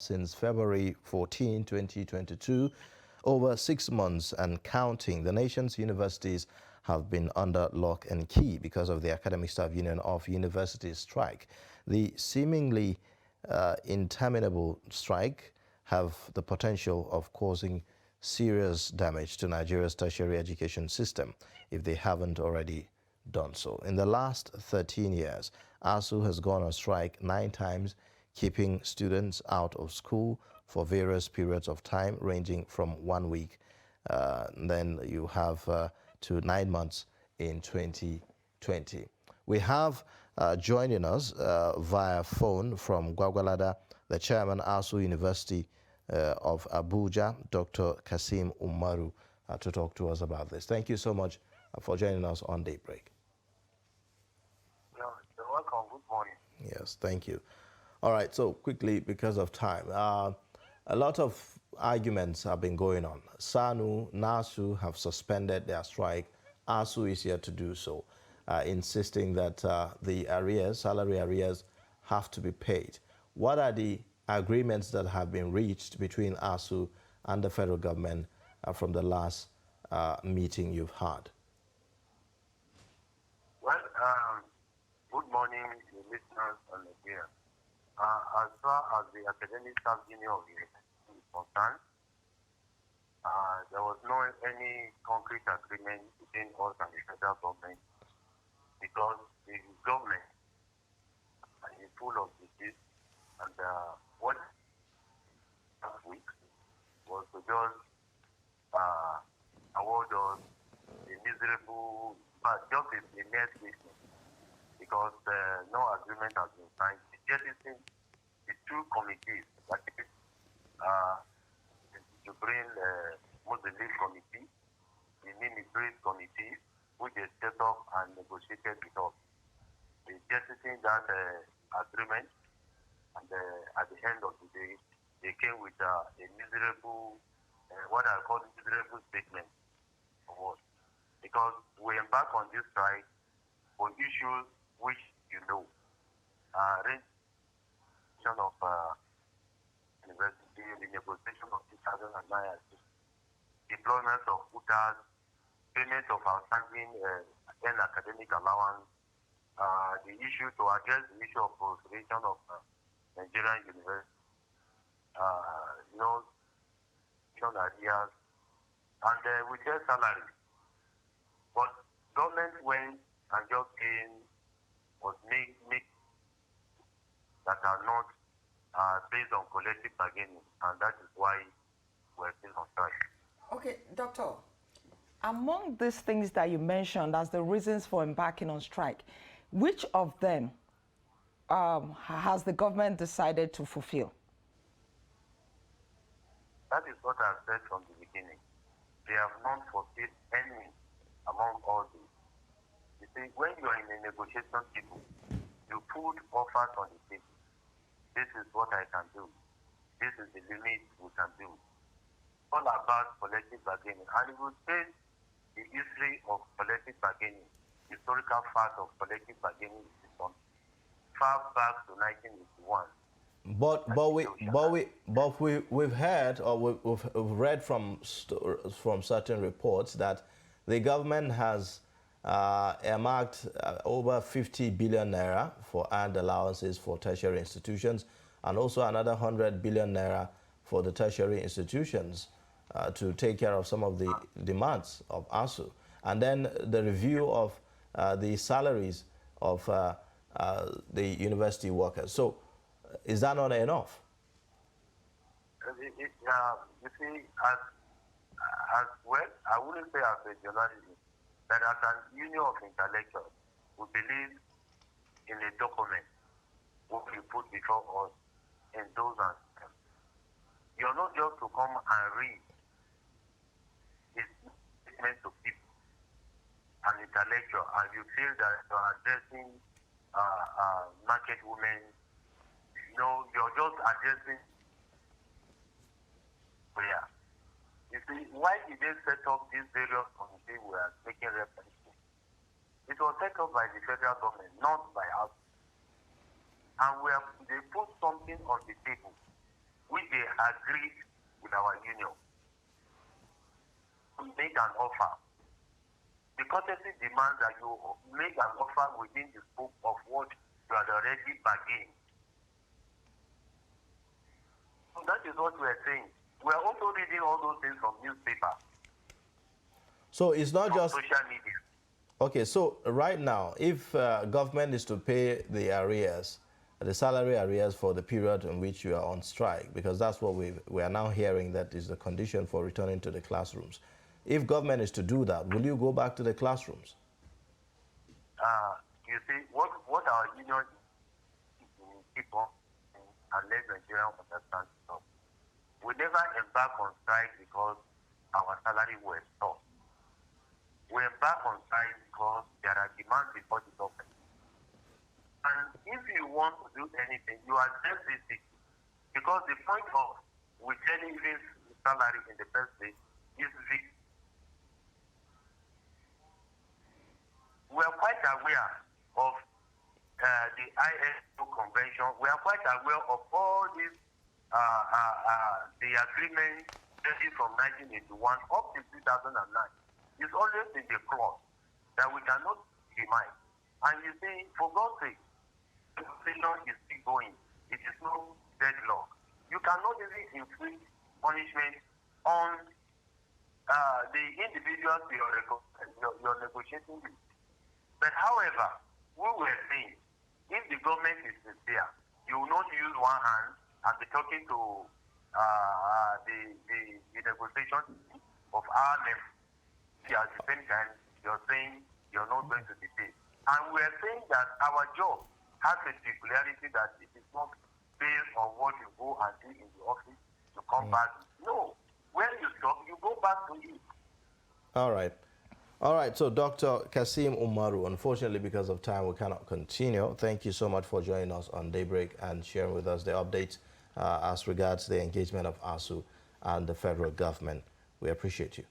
Since February 14, 2022, over 6 months and counting, the nation's universities have been under lock and key because of the Academic Staff Union of Universities strike. The seemingly interminable strike have the potential of causing serious damage to Nigeria's tertiary education system if they haven't already done so. In the last 13 years, ASUU has gone on strike 9 times, keeping students out of school for various periods of time, ranging from 1 week, then you have to 9 months in 2020. We have joining us via phone from Gwagwalada, the chairman, ASUU University of Abuja, Dr. Kasim Umaru, to talk to us about this. Thank you so much for joining us on Daybreak. You're welcome. Good morning. Yes, thank you. All right, so quickly, because of time, a lot of arguments have been going on. SANU, NASU have suspended their strike. ASUU is here to do so, insisting that the arrears, salary arrears, have to be paid. What are the agreements that have been reached between ASUU and the federal government from the last meeting you've had? Well, good morning, the listeners on the here. As far as the Academic Staff Union of University is concerned, there was no any concrete agreement between us and the federal government because the government is full of disease, and what last week was to just award us a miserable, just a mere statement because no agreement has been signed. Jettisoning the 2 committees, that is to bring Muslim League Committee, the Ministries Committee, which they set up and negotiated with us. They jettisoning that agreement, and at the end of the day, they came with a miserable, what I call miserable statement for us. Because we embark on this strike for issues which you know, of university, the negotiation of 2009, deployment of quotas, payment of outstanding academic allowance, the issue to address the issue of proliferation of Nigerian universities, areas, and we get salary. But government went and just make that are not based on collective bargaining, and that is why we're still on strike. Okay, Doctor, among these things that you mentioned as the reasons for embarking on strike, which of them has the government decided to fulfill? That is what I've said from the beginning. They have not fulfilled any among all these. You see, when you are in a negotiation table, you put offers on the table. This is what I can do. This is the limit we can do. All about collective bargaining. And if you take the history of collective bargaining, historical fact of collective bargaining is from far back to 1981. We've heard, or we've read from certain reports that the government has earmarked over 50 billion naira for earned allowances for tertiary institutions, and also another 100 billion naira for the tertiary institutions to take care of some of the demands of ASUU. And then the review of the salaries of the university workers. So is that not enough? You see, as well, I wouldn't say as a journalist, that as an union of intellectuals, we believe in a document what we put before us in those aspects. You're not just to come and read this statement to people, an intellectual, and you feel that you're addressing market women. No, you're just addressing prayer. You see, why did they set up these various committees we are making reference to? It was set up by the federal government, not by us. And they put something on the table agreed with our union to make an offer. The courtesy demands that you make an offer within the scope of what you had already bargained. So that is what we are saying. We are also reading all those things from newspaper. So it's not just social media. Okay, so right now, if government is to pay the arrears, the salary arrears for the period in which you are on strike, because that's what we are now hearing that is the condition for returning to the classrooms. If government is to do that, will you go back to the classrooms? You see, what our union people and let Nigerians understand. So we never embark on strike because our salary was stopped. We embark on strike because there are demands before the government. And if you want to do anything, you address this issue. Because the point of withholding even salary in the first place is victim. We are quite aware of the ASUU convention. We are quite aware of all these, the agreement dated from 1981 up to 2009. It's always in the clause that we cannot deny. And you see, for God's sake, the conversation is still going. It is no deadlock. You cannot even inflict punishment on the individuals you're negotiating with. But however, we were saying, if the government is sincere, you will not use one hand and be talking to the negotiation of our members. At the same time, you're saying you're not going to be paid. And we're saying that our job has a peculiarity that it is not based on what you go and do in the office to come back. No. When you stop, you go back to it. All right. All right, so Dr. Kasim Umaru, unfortunately because of time we cannot continue. Thank you so much for joining us on Daybreak and sharing with us the updates as regards the engagement of ASUU and the federal government. We appreciate you.